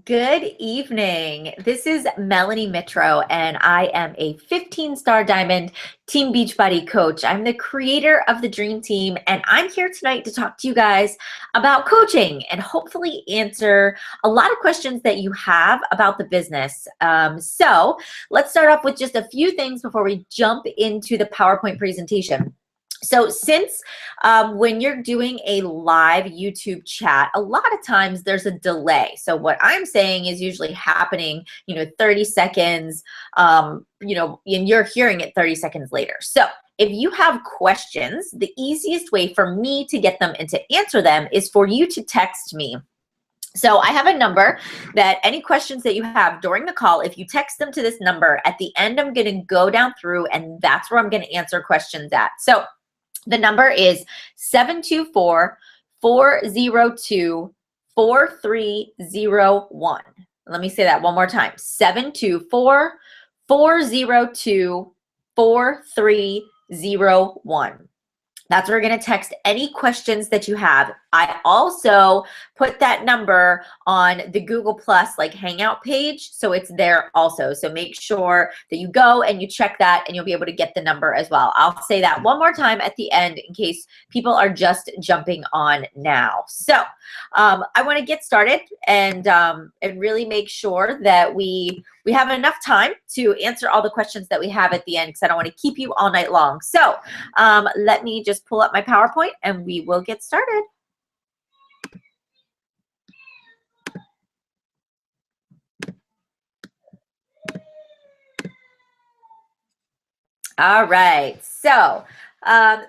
Good evening. This is Melanie Mitro, and I am a 15-star Diamond Team Beachbody Coach. I'm the creator of the Dream Team, and I'm here tonight to talk to you guys about coaching and hopefully answer a lot of questions that you have about the business. So let's start off with just a few things before we jump into the PowerPoint presentation. So since when you're doing a live YouTube chat, a lot of times there's a delay. So what I'm saying is usually happening, 30 seconds, and you're hearing it 30 seconds later. So if you have questions, the easiest way for me to get them and to answer them is for you to text me. So I have a number that any questions that you have during the call, if you text them to this number, at the end, I'm going to go down through and that's where I'm going to answer questions at. So the number is 724-402-4301. Let me say that one more time. 724-402-4301. That's where we're going to text any questions that you have. I also put that number on the Google Plus Hangout page, so it's there also. So make sure that you go and you check that and you'll be able to get the number as well. I'll say that one more time at the end in case people are just jumping on now. So I want to get started and really make sure that we have enough time to answer all the questions that we have at the end because I don't want to keep you all night long. So let me just pull up my PowerPoint and we will get started. All right, so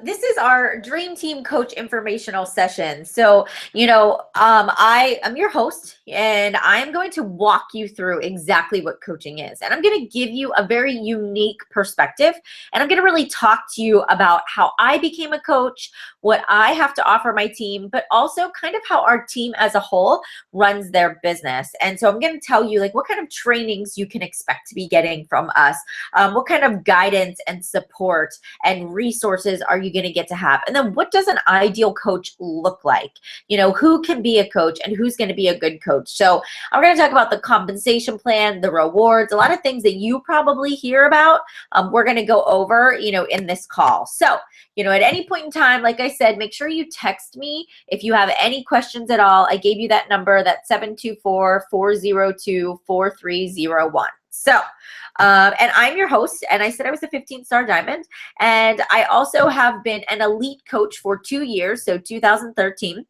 this is our Dream Team Coach informational session. So, I am your host and I am going to walk you through exactly what coaching is. And I'm going to give you a very unique perspective. And I'm going to really talk to you about how I became a coach, what I have to offer my team, but also kind of how our team as a whole runs their business. And so I'm going to tell you what kind of trainings you can expect to be getting from us, what kind of guidance and support and resources are you going to get to have? And then what does an ideal coach look like? Who can be a coach and who's going to be a good coach? So I'm going to talk about the compensation plan, the rewards, a lot of things that you probably hear about. We're going to go over, in this call. So, at any point in time, like I said, make sure you text me if you have any questions at all. I gave you that number, that 724-402-4301. So, and I'm your host, and I said I was a 15-star Diamond, and I also have been an elite coach for 2 years, so 2013.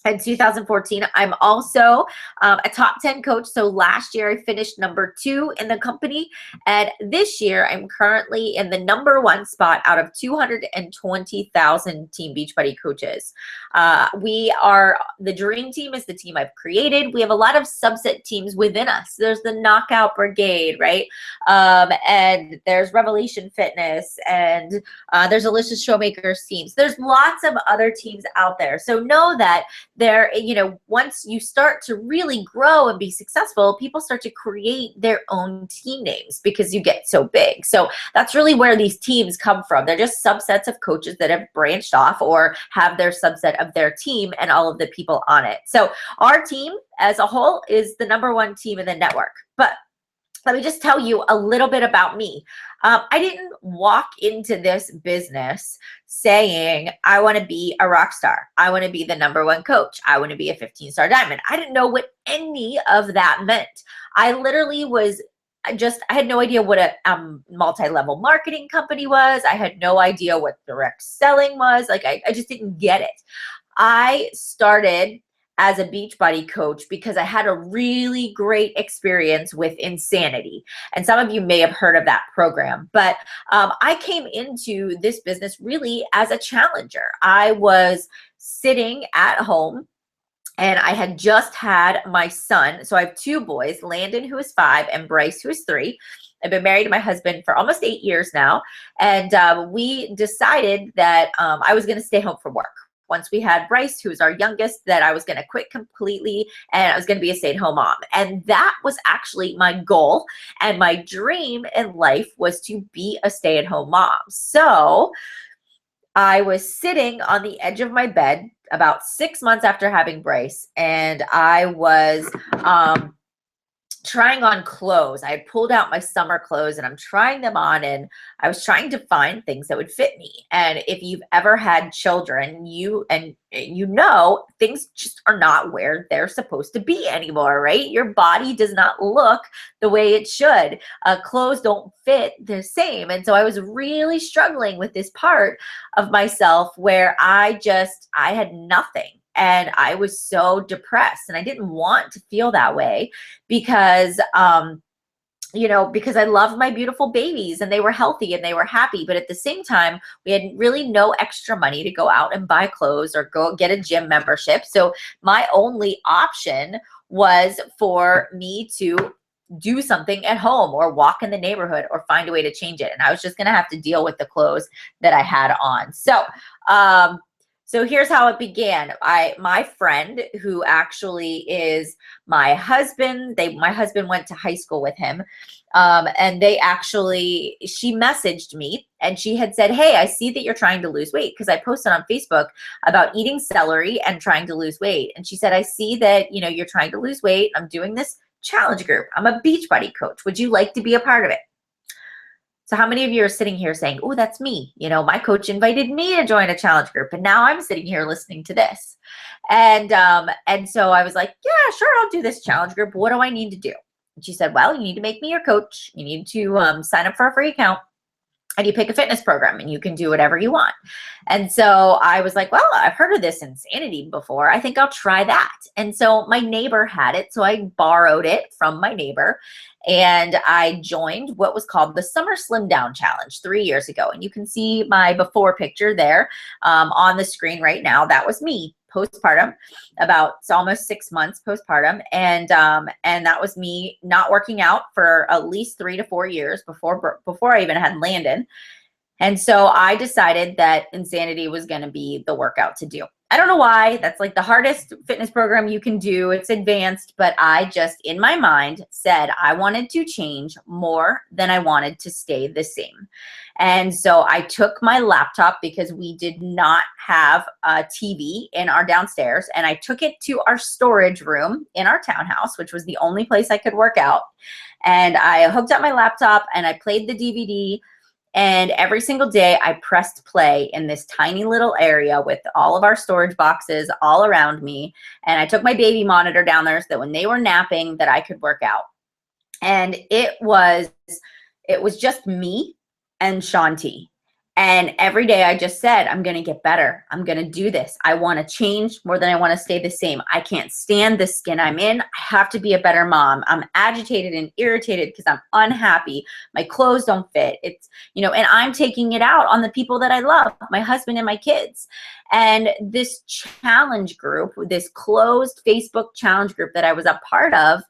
In 2014, I'm also a top 10 coach. So last year I finished number 2 in the company. And this year I'm currently in the number 1 spot out of 220,000 Team Beachbody coaches. The Dream Team is the team I've created. We have a lot of subset teams within us. There's the Knockout Brigade, right? And there's Revelation Fitness, and there's Alicia's Showmakers teams. There's lots of other teams out there. So know that once you start to really grow and be successful, people start to create their own team names because you get so big. So that's really where these teams come from. They're just subsets of coaches that have branched off or have their subset of their team and all of the people on it. So our team as a whole is the number 1 team in the network. But let me just tell you a little bit about me. I didn't walk into this business saying, I want to be a rock star. I want to be the number 1 coach. I want to be a 15-star Diamond. I didn't know what any of that meant. I literally I had no idea what a multi-level marketing company was. I had no idea what direct selling was. I just didn't get it. I started as a Beachbody coach because I had a really great experience with Insanity. And some of you may have heard of that program, but I came into this business really as a challenger. I was sitting at home and I had just had my son. So I have 2 boys, Landon, who is 5, and Bryce, who is 3. I've been married to my husband for almost 8 years now. And we decided that I was going to stay home from work. Once we had Bryce, who was our youngest, that I was going to quit completely and I was going to be a stay-at-home mom. And that was actually my goal. And my dream in life was to be a stay-at-home mom. So I was sitting on the edge of my bed about 6 months after having Bryce, and I was trying on clothes. I had pulled out my summer clothes and I'm trying them on, and I was trying to find things that would fit me. And if you've ever had children, you know things just are not where they're supposed to be anymore, right? Your body does not look the way it should. Clothes don't fit the same. And so I was really struggling with this part of myself where I had nothing. And I was so depressed, and I didn't want to feel that way because, because I loved my beautiful babies and they were healthy and they were happy. But at the same time, we had really no extra money to go out and buy clothes or go get a gym membership. So my only option was for me to do something at home or walk in the neighborhood or find a way to change it. And I was just going to have to deal with the clothes that I had on. So here's how it began. My friend, who actually is my husband, my husband went to high school with him. And she messaged me and she had said, "Hey, I see that you're trying to lose weight," because I posted on Facebook about eating celery and trying to lose weight. And she said, "I see that, you're trying to lose weight. I'm doing this challenge group. I'm a Beachbody coach. Would you like to be a part of it?" So how many of you are sitting here saying, "Oh, that's me. My coach invited me to join a challenge group, and now I'm sitting here listening to this." And so I was like, "Yeah, sure, I'll do this challenge group. What do I need to do?" And she said, "Well, you need to make me your coach. You need to sign up for a free account, and you pick a fitness program, and you can do whatever you want." And so I was like, "Well, I've heard of this Insanity before. I think I'll try that." And so my neighbor had it, so I borrowed it from my neighbor, and I joined what was called the Summer Slim Down Challenge 3 years ago. And you can see my before picture there on the screen right now. That was me postpartum, almost 6 months postpartum. And that was me not working out for at least 3 to 4 years before I even had Landon. And so I decided that Insanity was going to be the workout to do. I don't know why. That's like the hardest fitness program you can do. It's advanced, but I just, in my mind, said I wanted to change more than I wanted to stay the same. And so I took my laptop, because we did not have a TV in our downstairs, and I took it to our storage room in our townhouse, which was the only place I could work out. And I hooked up my laptop and I played the DVD. And every single day I pressed play in this tiny little area with all of our storage boxes all around me. And I took my baby monitor down there so that when they were napping that I could work out. And it was just me and Shanti. And every day I just said, I'm going to get better. I'm going to do this. I want to change more than I want to stay the same. I can't stand the skin I'm in. I have to be a better mom. I'm agitated and irritated because I'm unhappy. My clothes don't fit. And I'm taking it out on the people that I love, my husband and my kids. And this challenge group, this closed Facebook challenge group that I was a part of,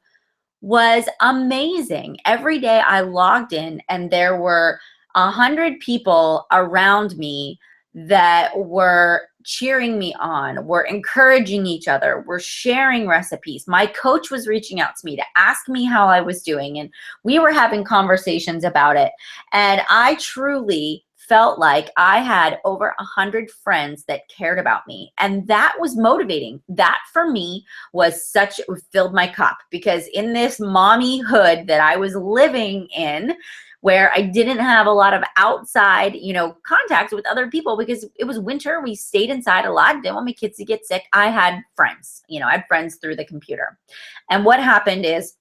was amazing. Every day I logged in and there were 100 people around me that were cheering me on, were encouraging each other, were sharing recipes. My coach was reaching out to me to ask me how I was doing, and we were having conversations about it. And I truly felt like I had over 100 friends that cared about me. And that was motivating. That for me filled my cup, because in this mommyhood that I was living in, where I didn't have a lot of outside, contact with other people because it was winter. We stayed inside a lot. Didn't want my kids to get sick. I had friends, I had friends through the computer. And what happened is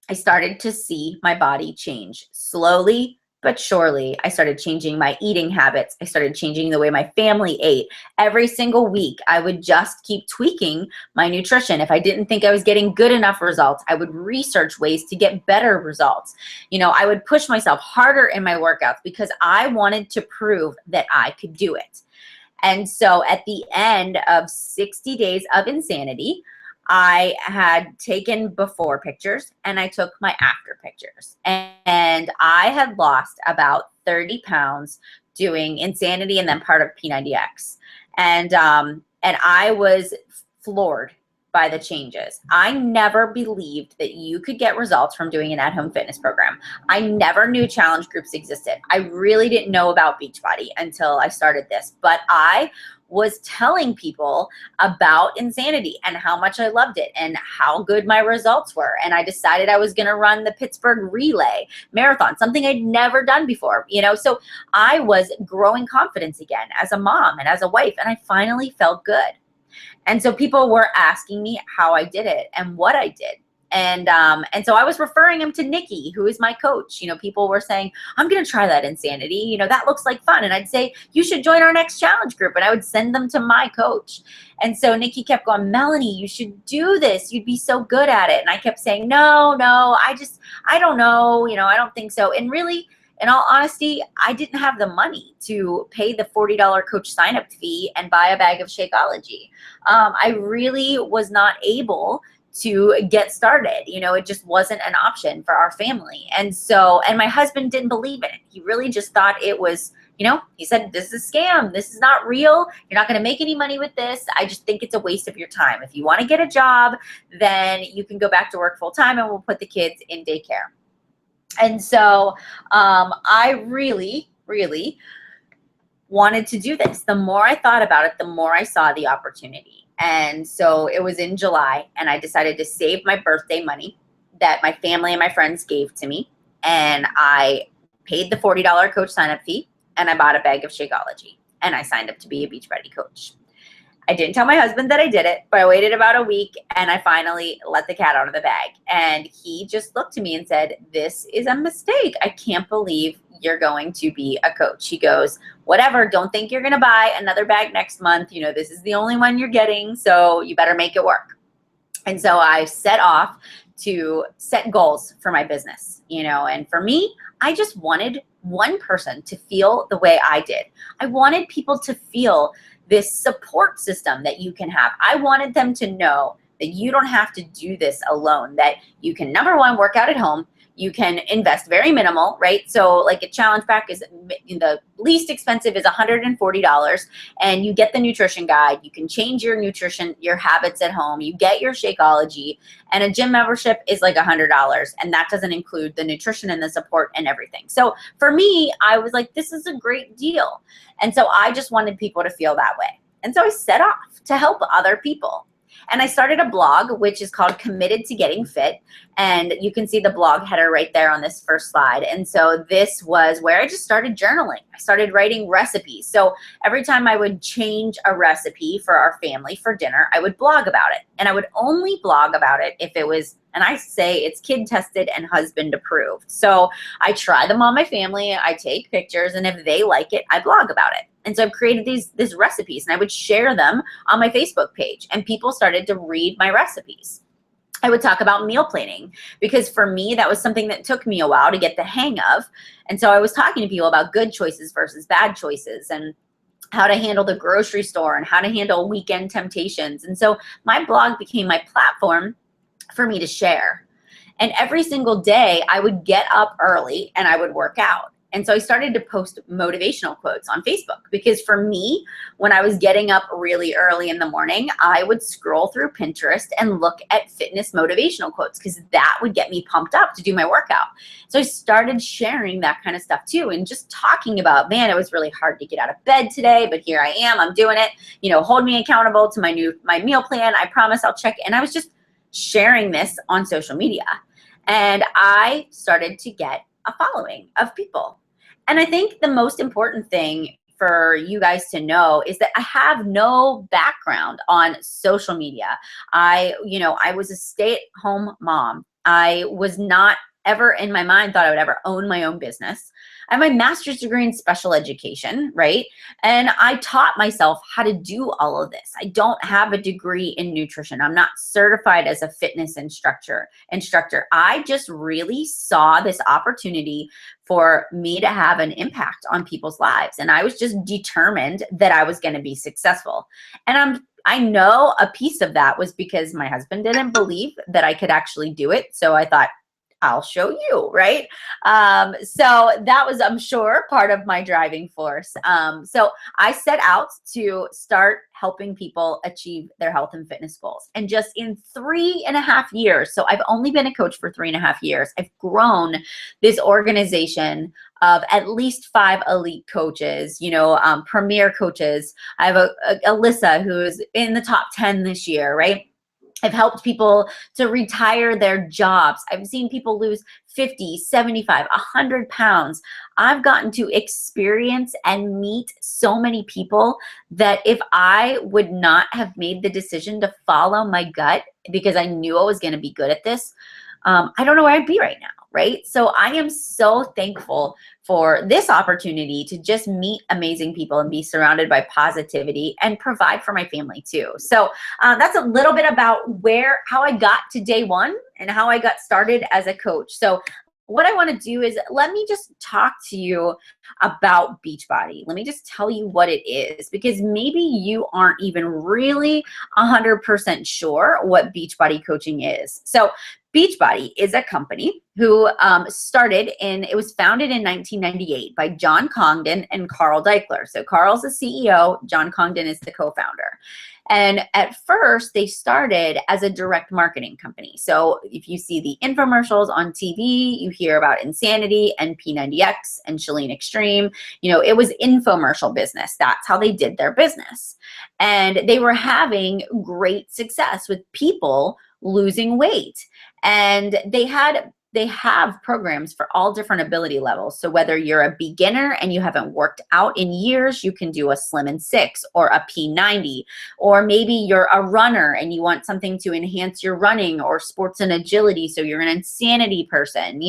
I started to see my body change slowly but surely. I started changing my eating habits. I started changing the way my family ate. Every single week, I would just keep tweaking my nutrition. If I didn't think I was getting good enough results, I would research ways to get better results. I would push myself harder in my workouts because I wanted to prove that I could do it. And so at the end of 60 days of Insanity, I had taken before pictures and I took my after pictures. And I had lost about 30 pounds doing Insanity and then part of P90X. And I was floored by the changes. I never believed that you could get results from doing an at-home fitness program. I never knew challenge groups existed. I really didn't know about Beachbody until I started this, but I was telling people about Insanity and how much I loved it and how good my results were. And I decided I was going to run the Pittsburgh Relay Marathon, something I'd never done before, you know? So I was growing confidence again as a mom and as a wife, and I finally felt good. And so people were asking me how I did it and what I did. And so I was referring him to Nikki, who is my coach. You know, people were saying, I'm going to try that Insanity. You know, that looks like fun. And I'd say, you should join our next challenge group. And I would send them to my coach. And so Nikki kept going, Melanie, you should do this. You'd be so good at it. And I kept saying, no, I don't know. You know, I don't think so. And really, in all honesty, I didn't have the money to pay the $40 coach sign-up fee and buy a bag of Shakeology. I really was not able to get started. You know, it just wasn't an option for our family. And so, and my husband didn't believe in it. He really just thought it was, you know, he said, this is a scam. This is not real. You're not going to make any money with this. I just think it's a waste of your time. If you want to get a job, then you can go back to work full time and we'll put the kids in daycare. And so I really, really wanted to do this. The more I thought about it, the more I saw the opportunity. And so it was in July, and I decided to save my birthday money that my family and my friends gave to me. And I paid the $40 coach sign-up fee, and I bought a bag of Shakeology, and I signed up to be a Beachbody coach. I didn't tell my husband that I did it, but I waited about a week, and I finally let the cat out of the bag. And he just looked to me and said, this is a mistake. I can't believe you're going to be a coach. He goes, whatever, don't think you're going to buy another bag next month. You know, this is the only one you're getting, so you better make it work. And so I set off to set goals for my business, you know, and for me, I just wanted one person to feel the way I did. I wanted people to feel this support system that you can have. I wanted them to know that you don't have to do this alone, that you can, number one, work out at home. You can invest very minimal, right? So like a challenge pack is the least expensive is $140, and you get the nutrition guide. You can change your nutrition, your habits at home. You get your Shakeology, and a gym membership is like $100, and that doesn't include the nutrition and the support and everything. So for me, I was like, this is a great deal. And so I just wanted people to feel that way. And so I set off to help other people. And I started a blog, which is called Committed to Getting Fit. And you can see the blog header right there on this first slide. And so this was where I just started journaling. I started writing recipes. So every time I would change a recipe for our family for dinner, I would blog about it. And I would only blog about it if it was, and I say it's kid tested and husband approved. So I try them on my family, I take pictures, and if they like it, I blog about it. And so I've created these recipes, and I would share them on my Facebook page, and people started to read my recipes. I would talk about meal planning, because for me, that was something that took me a while to get the hang of. And so I was talking to people about good choices versus bad choices, and how to handle the grocery store, and how to handle weekend temptations. And so my blog became my platform for me to share. And every single day I would get up early and I would work out. And so I started to post motivational quotes on Facebook, because for me, when I was getting up really early in the morning, I would scroll through Pinterest and look at fitness motivational quotes, because that would get me pumped up to do my workout. So I started sharing that kind of stuff too, and just talking about, man, it was really hard to get out of bed today, but here I am, I'm doing it. You know, hold me accountable to my meal plan. I promise I'll check. And I was just sharing this on social media. And I started to get a following of people. And I think the most important thing for you guys to know is that I have no background on social media. I was a stay-at-home mom. I was not ever in my mind thought I would ever own my own business. I have my master's degree in special education, right? And I taught myself how to do all of this. I don't have a degree in nutrition. I'm not certified as a fitness instructor. I just really saw this opportunity for me to have an impact on people's lives. And I was just determined that I was going to be successful. And I know a piece of that was because my husband didn't believe that I could actually do it. So I thought, I'll show you, right? So that was, I'm sure, part of my driving force. So I set out to start helping people achieve their health and fitness goals. And just in 3.5 years, so I've only been a coach for 3.5 years, I've grown this organization of at least 5 elite coaches, premier coaches. I have Alyssa, who's in the top 10 this year, right? I've helped people to retire their jobs. I've seen people lose 50, 75, 100 pounds. I've gotten to experience and meet so many people that if I would not have made the decision to follow my gut because I knew I was going to be good at this, I don't know where I'd be right now, right? So I am so thankful for this opportunity to just meet amazing people and be surrounded by positivity and provide for my family too. So that's a little bit about how I got to day one and how I got started as a coach. So what I want to do is let me just talk to you about Beachbody. Let me just tell you what it is, because maybe you aren't even really 100% sure what Beachbody coaching is. So Beachbody is a company who it was founded in 1998 by John Congdon and Carl Deichler. So Carl's the CEO, John Congdon is the co-founder. And at first, they started as a direct marketing company. So if you see the infomercials on TV, you hear about Insanity and P90X and Chalene Extreme. It was infomercial business. That's how they did their business. And they were having great success with people losing weight. And they have programs for all different ability levels. So whether you're a beginner and you haven't worked out in years, you can do a Slim in 6 or a P90. Or maybe you're a runner and you want something to enhance your running or sports and agility. So you're an Insanity person.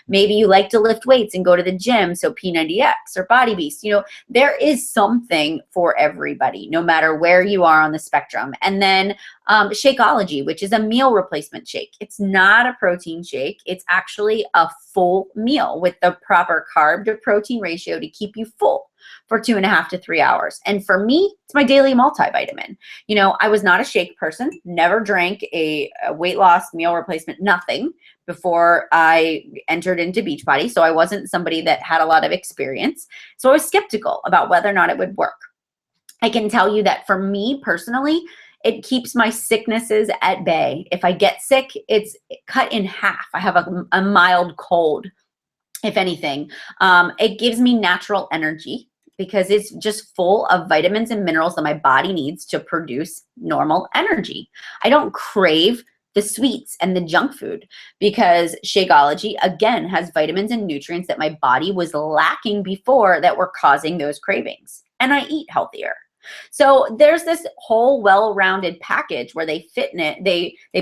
Maybe you like to lift weights and go to the gym. So P90X or Body Beast. There is something for everybody, no matter where you are on the spectrum. And then Shakeology, which is a meal replacement shake. It's not a protein shake. It's actually a full meal with the proper carb to protein ratio to keep you full for 2.5 to 3 hours. And for me, it's my daily multivitamin. I was not a shake person, never drank a weight loss meal replacement, nothing before I entered into Beachbody. So I wasn't somebody that had a lot of experience. So I was skeptical about whether or not it would work. I can tell you that for me personally, it keeps my sicknesses at bay. If I get sick, it's cut in half. I have a mild cold, if anything. It gives me natural energy because it's just full of vitamins and minerals that my body needs to produce normal energy. I don't crave the sweets and the junk food because Shakeology, again, has vitamins and nutrients that my body was lacking before that were causing those cravings. And I eat healthier. So there's this whole well-rounded package where they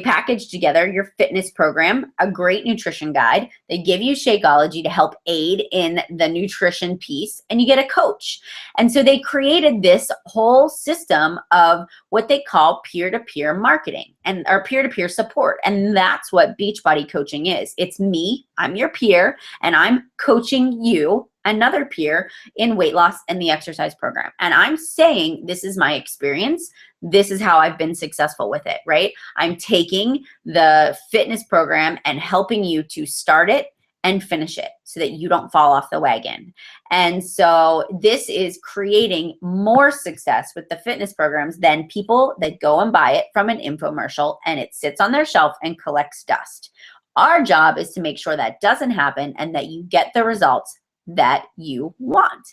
package together your fitness program, a great nutrition guide. They give you Shakeology to help aid in the nutrition piece, and you get a coach. And so they created this whole system of what they call peer-to-peer marketing or peer-to-peer support. And that's what Beachbody coaching is. It's me, I'm your peer, and I'm coaching you, another peer, in weight loss and the exercise program. And I'm saying, this is my experience. This is how I've been successful with it, right? I'm taking the fitness program and helping you to start it and finish it so that you don't fall off the wagon. And so this is creating more success with the fitness programs than people that go and buy it from an infomercial and it sits on their shelf and collects dust. Our job is to make sure that doesn't happen and that you get the results that you want.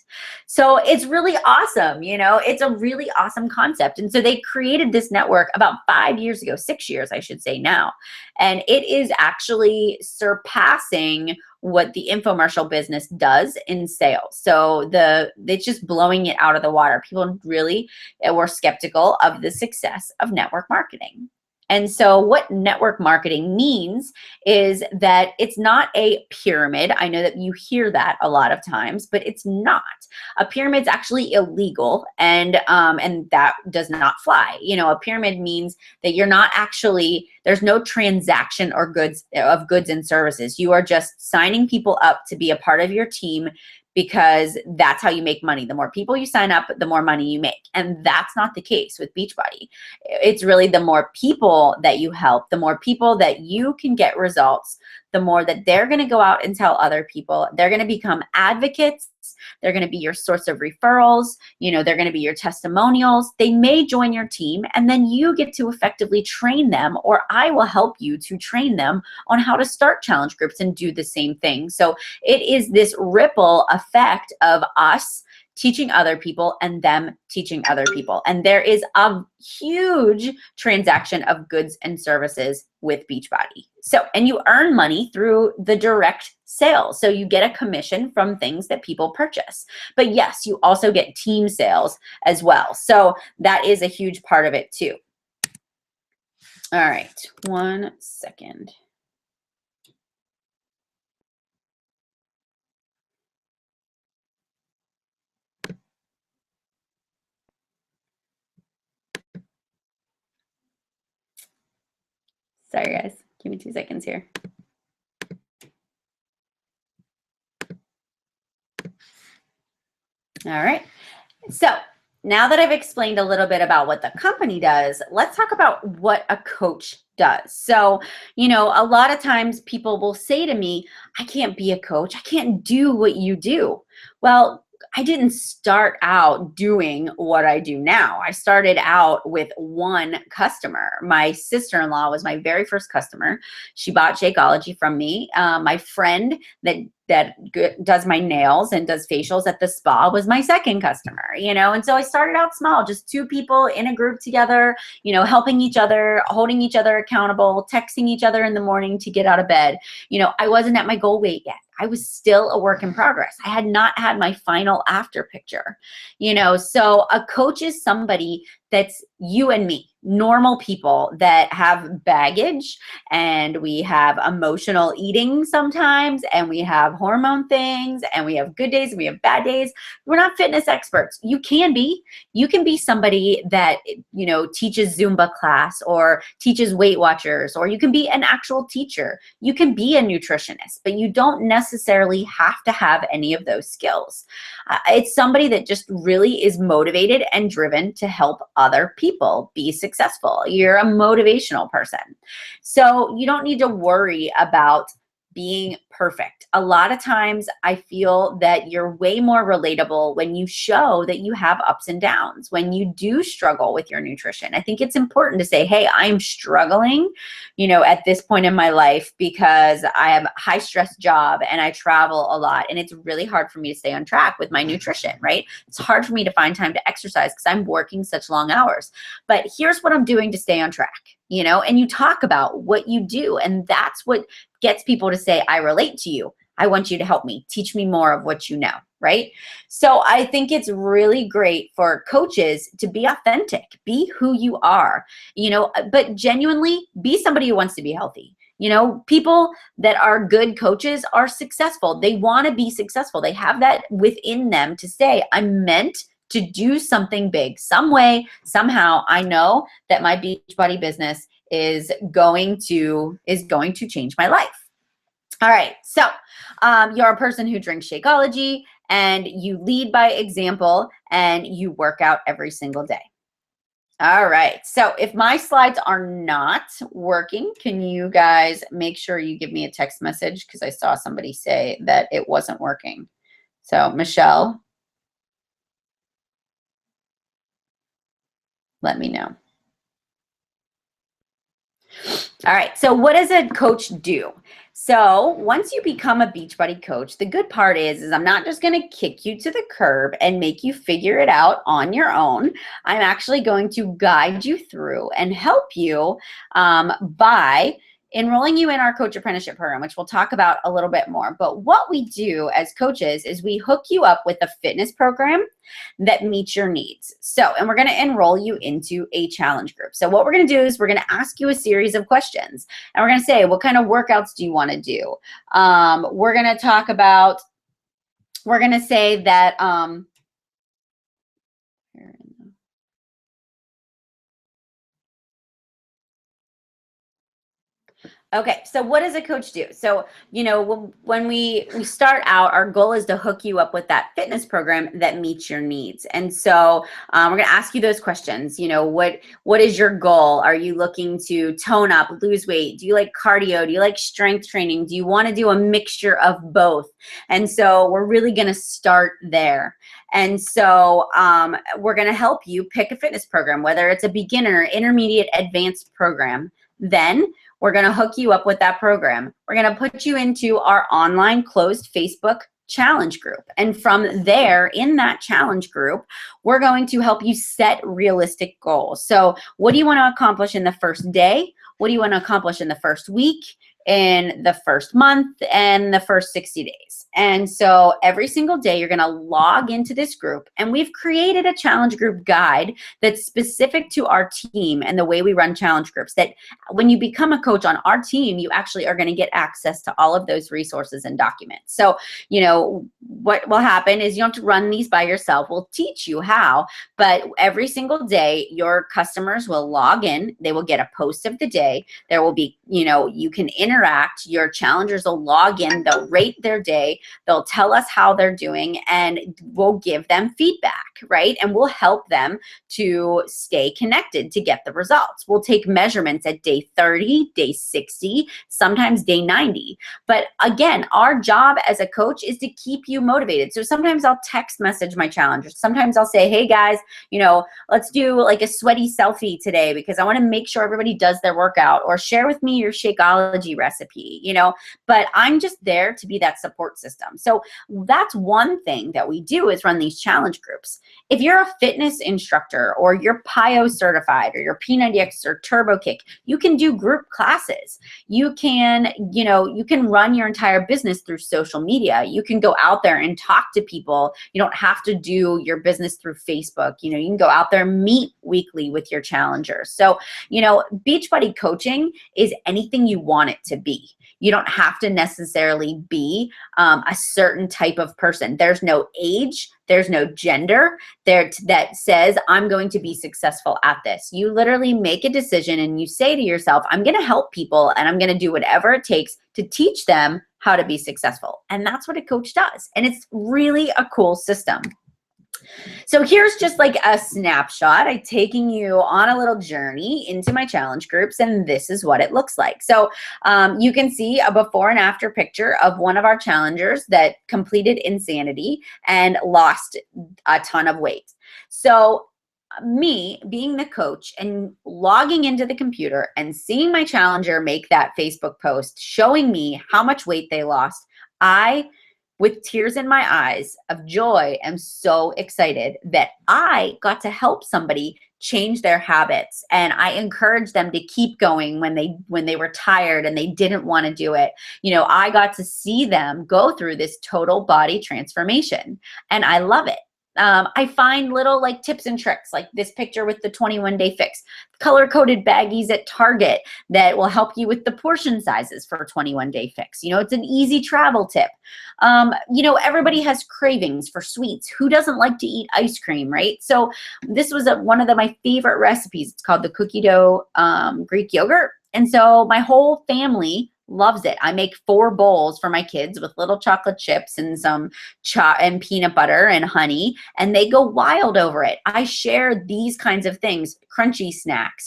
So it's really awesome. It's a really awesome concept. And so they created this network about 5 years ago, 6 years, I should say now. And it is actually surpassing what the infomercial business does in sales. So it's just blowing it out of the water. People really were skeptical of the success of network marketing. And so what network marketing means is that it's not a pyramid. I know that you hear that a lot of times, but it's not. A pyramid's actually illegal, and that does not fly. A pyramid means that you're not actually, there's no transaction or goods and services. You are just signing people up to be a part of your team because that's how you make money. The more people you sign up, the more money you make. And that's not the case with Beachbody. It's really the more people that you help, the more people that you can get results, the more that they're going to go out and tell other people. They're going to become advocates clients. They're going to be your source of referrals. They're going to be your testimonials. They may join your team, and then you get to effectively train them, or I will help you to train them on how to start challenge groups and do the same thing. So it is this ripple effect of us teaching other people and them teaching other people. And there is a huge transaction of goods and services with Beachbody. So, and you earn money through the direct sales. So you get a commission from things that people purchase. But yes, you also get team sales as well. So that is a huge part of it too. All right, 1 second. Sorry, guys. Give me 2 seconds here. All right. So now that I've explained a little bit about what the company does, let's talk about what a coach does. So, a lot of times people will say to me, I can't be a coach. I can't do what you do. Well, I didn't start out doing what I do now. I started out with one customer. My sister-in-law was my very first customer. She bought Shakeology from me. My friend that does my nails and does facials at the spa was my second customer, and so I started out small, just 2 people in a group together, helping each other, holding each other accountable, texting each other in the morning to get out of bed. I wasn't at my goal weight yet. I was still a work in progress. I had not had my final after picture, so a coach is somebody that's you and me, normal people that have baggage, and we have emotional eating sometimes, and we have hormone things, and we have good days and we have bad days. We're not fitness experts. You can be somebody that, teaches Zumba class or teaches Weight Watchers, or you can be an actual teacher. You can be a nutritionist, but you don't necessarily have to have any of those skills. It's somebody that just really is motivated and driven to help other people be successful. You're a motivational person. So you don't need to worry about being perfect. A lot of times I feel that you're way more relatable when you show that you have ups and downs, when you do struggle with your nutrition. I think it's important to say, hey, I'm struggling, at this point in my life because I have a high stress job and I travel a lot, and it's really hard for me to stay on track with my nutrition, right? It's hard for me to find time to exercise because I'm working such long hours. But here's what I'm doing to stay on track, and you talk about what you do, and that's what gets people to say, I relate to you. I want you to help me. Teach me more of what you know, right? So I think it's really great for coaches to be authentic, be who you are, but genuinely be somebody who wants to be healthy. People that are good coaches are successful. They want to be successful. They have that within them to say, I'm meant to do something big. Some way, somehow, I know that my Beachbody business is going to change my life. All right, so you're a person who drinks Shakeology, and you lead by example, and you work out every single day. All right, so if my slides are not working, can you guys make sure you give me a text message, because I saw somebody say that it wasn't working. So Michelle, let me know. All right, so what does a coach do? So once you become a Beachbody coach, the good part is I'm not just going to kick you to the curb and make you figure it out on your own. I'm actually going to guide you through and help you by enrolling you in our coach apprenticeship program, which we'll talk about a little bit more. But what we do as coaches is we hook you up with a fitness program that meets your needs. So, and we're going to enroll you into a challenge group. So what we're going to do is we're going to ask you a series of questions, and we're going to say, what kind of workouts do you want to do? We're going to talk about, we're going to say that, Okay, so what does a coach do? So, when we start out, our goal is to hook you up with that fitness program that meets your needs. And so, we're going to ask you those questions. What is your goal? Are you looking to tone up, lose weight? Do you like cardio? Do you like strength training? Do you want to do a mixture of both? And so, we're really going to start there. And so, we're going to help you pick a fitness program, whether it's a beginner, intermediate, advanced program. Then we're going to hook you up with that program. We're going to put you into our online closed Facebook challenge group. And from there, in that challenge group, we're going to help you set realistic goals. So what do you want to accomplish in the first day? What do you want to accomplish in the first week, in the first month, and the first 60 days? And so every single day you're going to log into this group, and we've created a challenge group guide that's specific to our team and the way we run challenge groups, that when you become a coach on our team, you actually are going to get access to all of those resources and documents. So, what will happen is you don't have to run these by yourself. We'll teach you how, but every single day your customers will log in. They will get a post of the day. There will be, you can interact. Your challengers will log in. They'll rate their day. They'll tell us how they're doing, and we'll give them feedback, right? And we'll help them to stay connected to get the results. We'll take measurements at day 30, day 60, sometimes day 90. But again, our job as a coach is to keep you motivated. So sometimes I'll text message my challengers. Sometimes I'll say, hey guys, let's do like a sweaty selfie today because I want to make sure everybody does their workout, or share with me your Shakeology recipe, but I'm just there to be that support system. So that's one thing that we do, is run these challenge groups. If you're a fitness instructor, or you're PIO certified, or you're P90X or Turbo Kick, you can do group classes. You can, you can run your entire business through social media. You can go out there and talk to people. You don't have to do your business through Facebook. You can go out there and meet weekly with your challengers. So, Beachbody coaching is anything you want it to be. You don't have to necessarily be a certain type of person. There's no age, there's no gender there that says I'm going to be successful at this. You literally make a decision and you say to yourself, I'm going to help people, and I'm going to do whatever it takes to teach them how to be successful. And that's what a coach does. And it's really a cool system. So here's just like a snapshot. I'm taking you on a little journey into my challenge groups, and this is what it looks like. So you can see a before and after picture of one of our challengers that completed Insanity and lost a ton of weight. So me being the coach and logging into the computer and seeing my challenger make that Facebook post showing me how much weight they lost, with tears in my eyes of joy, am so excited that I got to help somebody change their habits. And I encouraged them to keep going when they were tired and they didn't want to do it. I got to see them go through this total body transformation, and I love it. I find little like tips and tricks, like this picture with the 21-day fix, color-coded baggies at Target that will help you with the portion sizes for a 21-day fix. It's an easy travel tip. Everybody has cravings for sweets. Who doesn't like to eat ice cream, right? So this was one of my favorite recipes. It's called the cookie dough Greek yogurt. And so my whole family loves it. I make 4 bowls for my kids with little chocolate chips and some and peanut butter and honey, and they go wild over it. I share these kinds of things, crunchy snacks,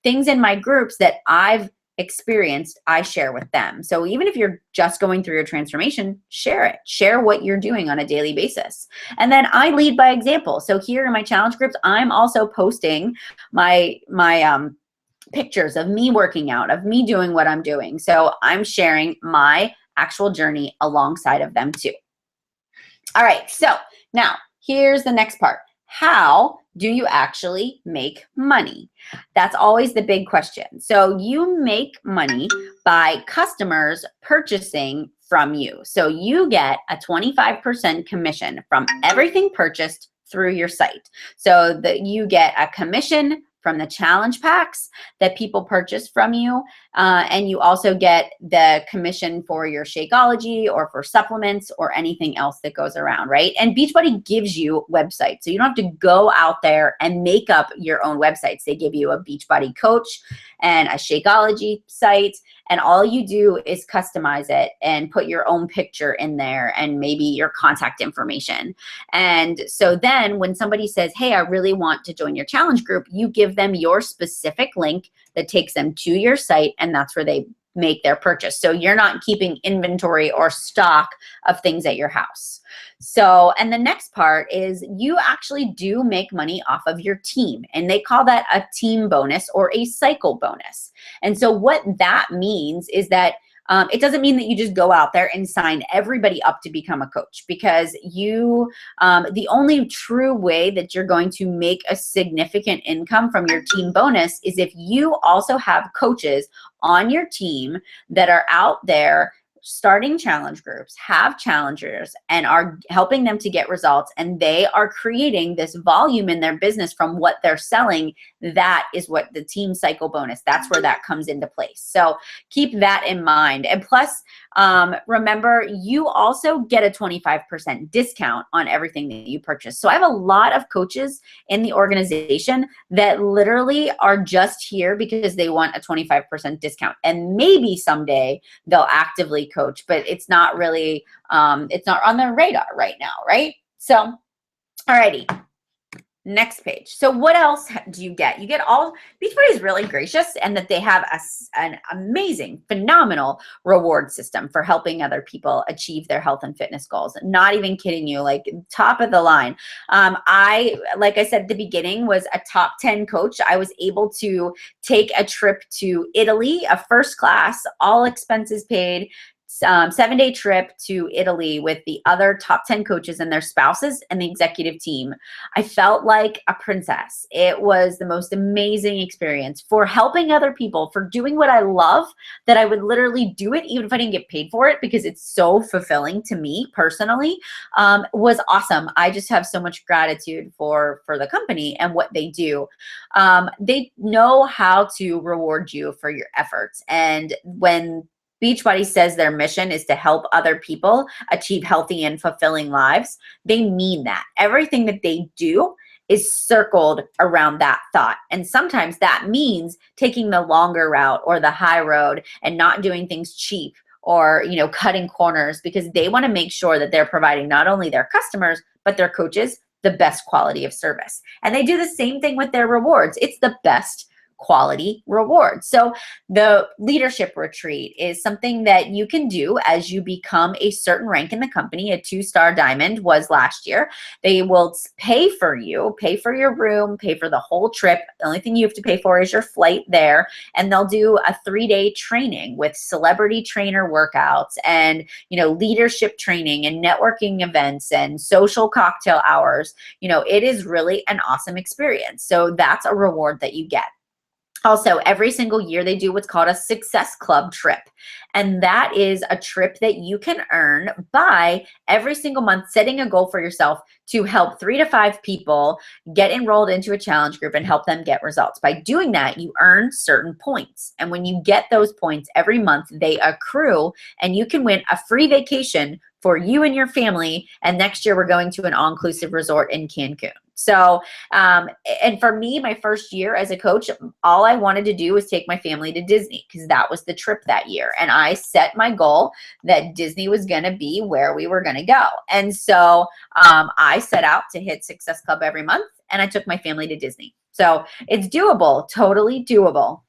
things in my groups that I've experienced, I share with them. So even if you're just going through your transformation, share it. Share what you're doing on a daily basis. And then I lead by example. So here in my challenge groups, I'm also posting my pictures of me working out, of me doing what I'm doing. So I'm sharing my actual journey alongside of them too. All right, so now here's the next part. How do you actually make money? That's always the big question. So you make money by customers purchasing from you. So you get a 25% commission from everything purchased through your site. So that you get a commission from the challenge packs that people purchase from you. And you also get the commission for your Shakeology or for supplements or anything else that goes around, right? And Beachbody gives you websites. So you don't have to go out there and make up your own websites. They give you a Beachbody Coach and a Shakeology site and all you do is customize it and put your own picture in there and maybe your contact information. And so then when somebody says, hey, I really want to join your challenge group, you give them your specific link that takes them to your site, and that's where they make their purchase. So you're not keeping inventory or stock of things at your house. So, and the next part is you actually do make money off of your team, and they call that a team bonus or a cycle bonus. And so what that means is that it doesn't mean that you just go out there and sign everybody up to become a coach, because the only true way that you're going to make a significant income from your team bonus is if you also have coaches on your team that are out there starting challenge groups, have challengers, and are helping them to get results, and they are creating this volume in their business from what they're selling. That is what the team cycle bonus, that's where that comes into place. So keep that in mind. And plus, remember, you also get a 25% discount on everything that you purchase. So I have a lot of coaches in the organization that literally are just here because they want a 25% discount. And maybe someday they'll actively coach, but it's not really, it's not on their radar right now, right? So, alrighty. Next page. So what else do you get? You get all, Beachbody is really gracious, and that they have an amazing, phenomenal reward system for helping other people achieve their health and fitness goals. Not even kidding you, like top of the line. Like I said at the beginning, was a top 10 coach. I was able to take a trip to Italy, a first class, all expenses paid, 7-day trip to Italy with the other top 10 coaches and their spouses and the executive team. I felt like a princess. It was the most amazing experience for helping other people, for doing what I love, that I would literally do it even if I didn't get paid for it, because it's so fulfilling to me personally. Was awesome. I just have so much gratitude for the company and what they do. They know how to reward you for your efforts. And when Beachbody says their mission is to help other people achieve healthy and fulfilling lives, they mean that. Everything that they do is circled around that thought. And sometimes that means taking the longer route or the high road and not doing things cheap, or, you know, cutting corners, because they want to make sure that they're providing not only their customers, but their coaches the best quality of service. And they do the same thing with their rewards. It's the best quality reward. So the leadership retreat is something that you can do as you become a certain rank in the company. A 2-star diamond was last year. They will pay for you, pay for your room, pay for the whole trip. The only thing you have to pay for is your flight there. And they'll do a 3-day training with celebrity trainer workouts and, you know, leadership training and networking events and social cocktail hours. You know, it is really an awesome experience. So that's a reward that you get. Also, every single year they do what's called a Success Club trip. And that is a trip that you can earn by every single month setting a goal for yourself to help 3 to 5 people get enrolled into a challenge group and help them get results. By doing that, you earn certain points. And when you get those points every month, they accrue, and you can win a free vacation for you and your family. And next year, we're going to an all-inclusive resort in Cancun. So, and for me, my first year as a coach, all I wanted to do was take my family to Disney, because that was the trip that year. And I set my goal that Disney was going to be where we were going to go. And so I set out to hit Success Club every month, and I took my family to Disney. So it's doable, totally doable.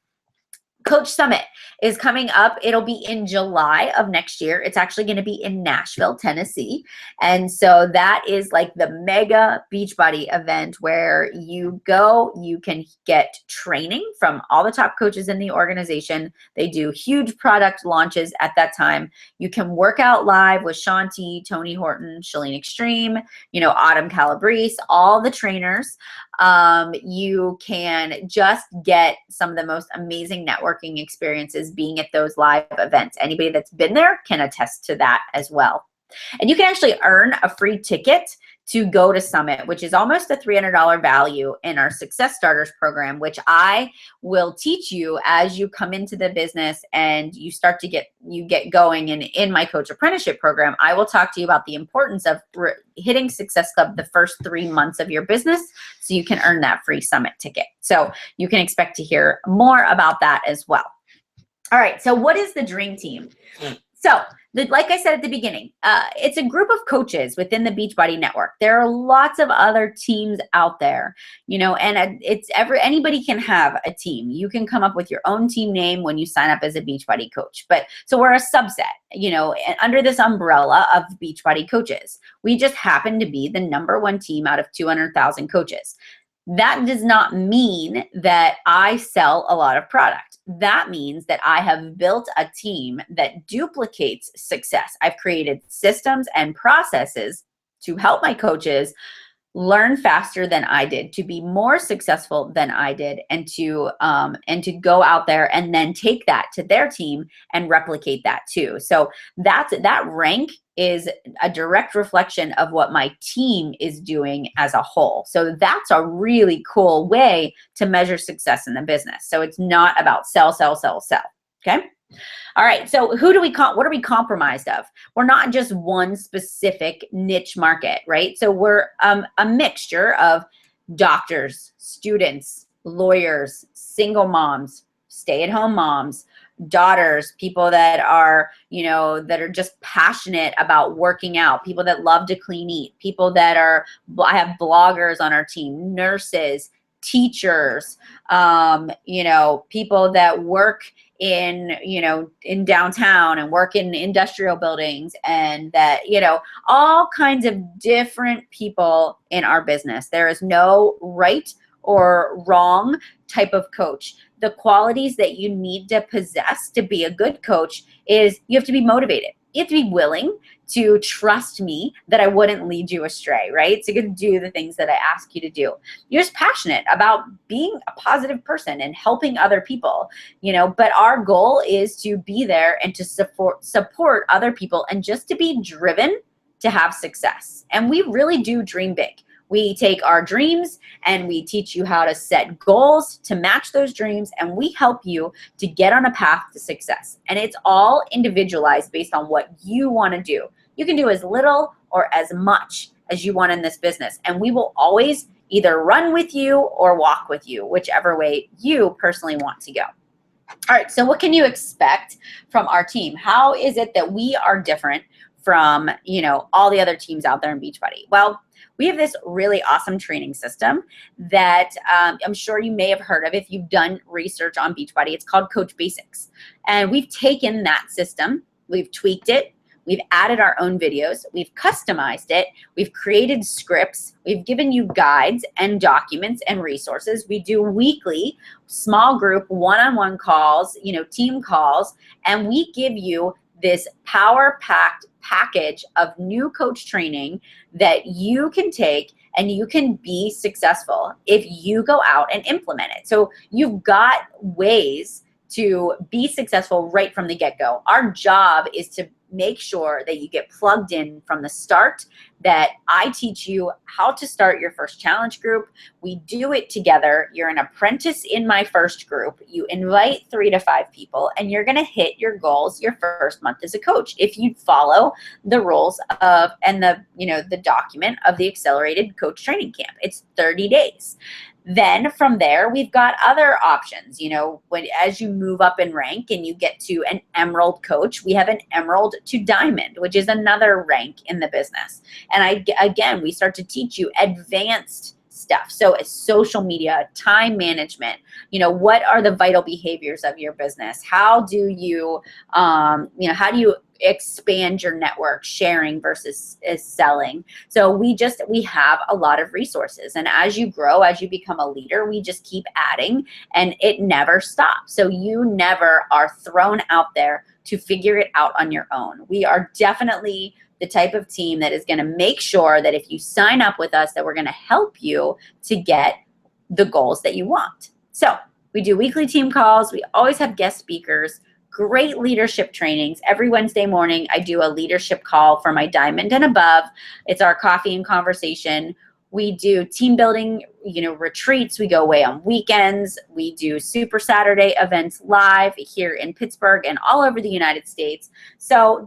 Coach Summit is coming up. It'll be in July of next year. It's actually going to be in Nashville, Tennessee. And so that is like the mega Beachbody event where you go, you can get training from all the top coaches in the organization. They do huge product launches at that time. You can work out live with Shanti, Tony Horton, Shalene Extreme, you know, Autumn Calabrese, all the trainers. You can just get some of the most amazing networking experiences being at those live events. Anybody that's been there can attest to that as well. And you can actually earn a free ticket to go to Summit, which is almost a $300 value in our Success Starters program, which I will teach you as you come into the business and you start to get going. And in my coach apprenticeship program, I will talk to you about the importance of hitting Success Club the first 3 months of your business so you can earn that free Summit ticket. So you can expect to hear more about that as well. All right, so what is the dream team? So, like I said at the beginning, it's a group of coaches within the Beachbody network. There are lots of other teams out there, you know, and anybody can have a team. You can come up with your own team name when you sign up as a Beachbody coach. But so we're a subset, you know, under this umbrella of Beachbody coaches. We just happen to be the #1 team out of 200,000 coaches. That does not mean that I sell a lot of product. That means that I have built a team that duplicates success. I've created systems and processes to help my coaches learn faster than I did, to be more successful than I did, and to go out there and then take that to their team and replicate that too. So that rank is a direct reflection of what my team is doing as a whole. So that's a really cool way to measure success in the business. So it's not about sell, sell, sell, sell. Okay. All right, so what are we compromised of? We're not just one specific niche market, right? So we're a mixture of doctors, students, lawyers, single moms, stay-at-home moms, daughters, people that are, you know, that are just passionate about working out, people that love to clean eat, people that are, I have bloggers on our team, nurses, teachers, you know, people that work in, you know, in downtown and work in industrial buildings, and that, you know, all kinds of different people in our business. There is no right or wrong type of coach. The qualities that you need to possess to be a good coach is you have to be motivated. You have to be willing to trust me that I wouldn't lead you astray, right? So you can do the things that I ask you to do. You're just passionate about being a positive person and helping other people, you know, but our goal is to be there and to support other people and just to be driven to have success. And we really do dream big. We take our dreams and we teach you how to set goals to match those dreams, and we help you to get on a path to success. And it's all individualized based on what you want to do. You can do as little or as much as you want in this business, and we will always either run with you or walk with you, whichever way you personally want to go. All right, so what can you expect from our team? How is it that we are different from, you know, all the other teams out there in Beachbody? Well, we have this really awesome training system that I'm sure you may have heard of if you've done research on Beachbody. It's called Coach Basics. And we've taken that system, we've tweaked it, we've added our own videos, we've customized it, we've created scripts, we've given you guides and documents and resources. We do weekly small group one-on-one calls, you know, team calls, and we give you this power-packed package of new coach training that you can take and you can be successful if you go out and implement it. So you've got ways to be successful right from the get-go. Our job is to make sure that you get plugged in from the start, that I teach you how to start your first challenge group. We do it together. You're an apprentice in my first group. You invite 3 to 5 people, and you're gonna hit your goals your first month as a coach if you follow the rules of and the, you know, the document of the Accelerated Coach Training Camp. It's 30 days. Then from there, we've got other options. You know, as you move up in rank and you get to an emerald coach, we have an emerald to diamond, which is another rank in the business. And again, we start to teach you advanced stuff. So it's social media, time management, you know, what are the vital behaviors of your business? How do you, how do you expand your network, sharing versus selling? So we have a lot of resources, and as you grow, as you become a leader, we just keep adding, and it never stops. So you never are thrown out there to figure it out on your own. We are definitely the type of team that is going to make sure that if you sign up with us, that we're going to help you to get the goals that you want. So we do weekly team calls. We always have guest speakers, great leadership trainings. Every Wednesday morning, I do a leadership call for my diamond and above. It's our coffee and conversation. We do team building, you know, retreats. We go away on weekends. We do Super Saturday events live here in Pittsburgh and all over the United States. So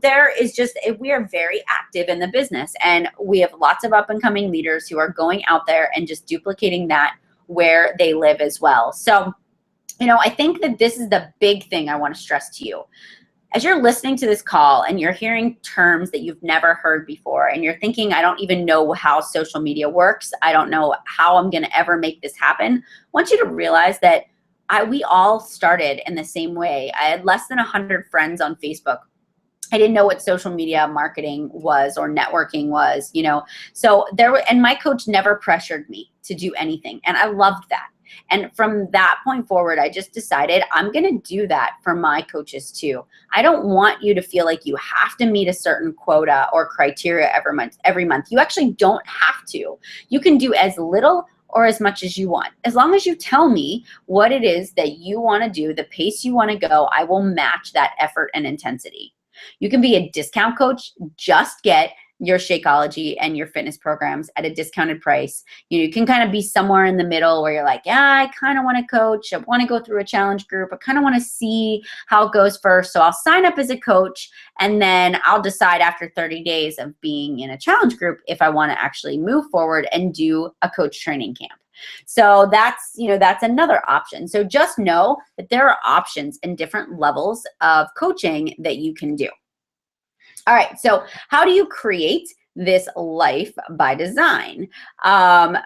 we are very active in the business, and we have lots of up and coming leaders who are going out there and just duplicating that where they live as well. So I think that this is the big thing I want to stress to you. As you're listening to this call and you're hearing terms that you've never heard before, and you're thinking, I don't even know how social media works, I don't know how I'm going to ever make this happen, I want you to realize that we all started in the same way. I had less than 100 friends on Facebook. I didn't know what social media marketing was or networking was, So and my coach never pressured me to do anything. And I loved that. And from that point forward, I just decided I'm going to do that for my coaches too. I don't want you to feel like you have to meet a certain quota or criteria every month. You actually don't have to. You can do as little or as much as you want. As long as you tell me what it is that you want to do, the pace you want to go, I will match that effort and intensity. You can be a discount coach, just get your Shakeology and your fitness programs at a discounted price. You can kind of be somewhere in the middle where you're like, yeah, I kind of want to coach. I want to go through a challenge group. I kind of want to see how it goes first. So I'll sign up as a coach, and then I'll decide after 30 days of being in a challenge group if I want to actually move forward and do a coach training camp. So that's another option. So just know that there are options and different levels of coaching that you can do. All right, so how do you create this life by design that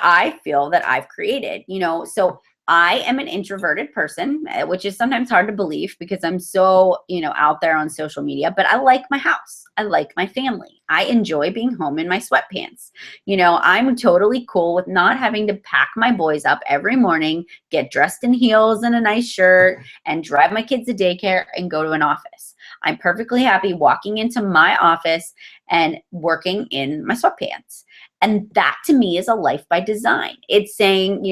I feel that I've created? So I am an introverted person, which is sometimes hard to believe because I'm so, out there on social media, but I like my house. I like my family. I enjoy being home in my sweatpants. I'm totally cool with not having to pack my boys up every morning, get dressed in heels and a nice shirt, and drive my kids to daycare and go to an office. I'm perfectly happy walking into my office and working in my sweatpants. And that to me is a life by design. It's saying,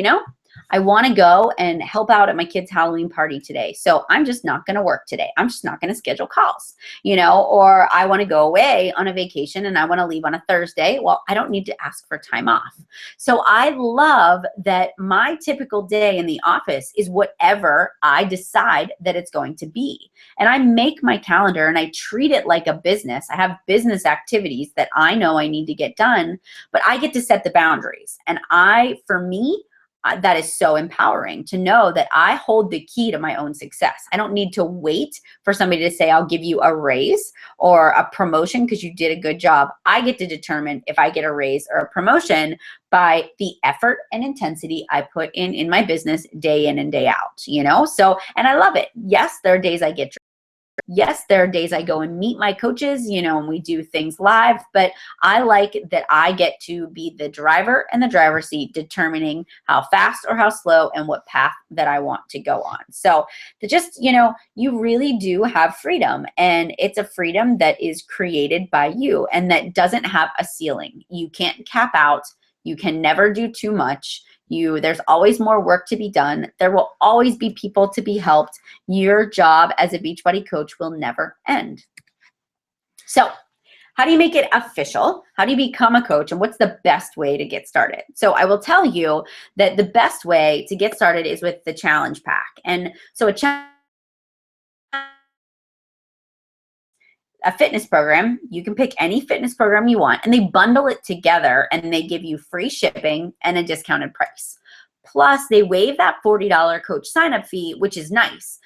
I want to go and help out at my kid's Halloween party today. So I'm just not going to work today. I'm just not going to schedule calls, or I want to go away on a vacation and I want to leave on a Thursday. Well, I don't need to ask for time off. So I love that my typical day in the office is whatever I decide that it's going to be. And I make my calendar and I treat it like a business. I have business activities that I know I need to get done, but I get to set the boundaries. And for me, that is so empowering to know that I hold the key to my own success. I don't need to wait for somebody to say, I'll give you a raise or a promotion because you did a good job. I get to determine if I get a raise or a promotion by the effort and intensity I put in my business day in and day out, So, and I love it. Yes, there are days I get Yes, there are days I go and meet my coaches, and we do things live, but I like that I get to be the driver in the driver's seat, determining how fast or how slow and what path that I want to go on. So you really do have freedom, and it's a freedom that is created by you and that doesn't have a ceiling. You can't cap out. You can never do too much. There's always more work to be done. There will always be people to be helped. Your job as a Beachbody coach will never end. So how do you make it official? How do you become a coach? And what's the best way to get started? So I will tell you that the best way to get started is with the challenge pack. And so a fitness program, you can pick any fitness program you want, and they bundle it together and they give you free shipping and a discounted price. Plus, they waive that $40 coach sign-up fee, which is nice.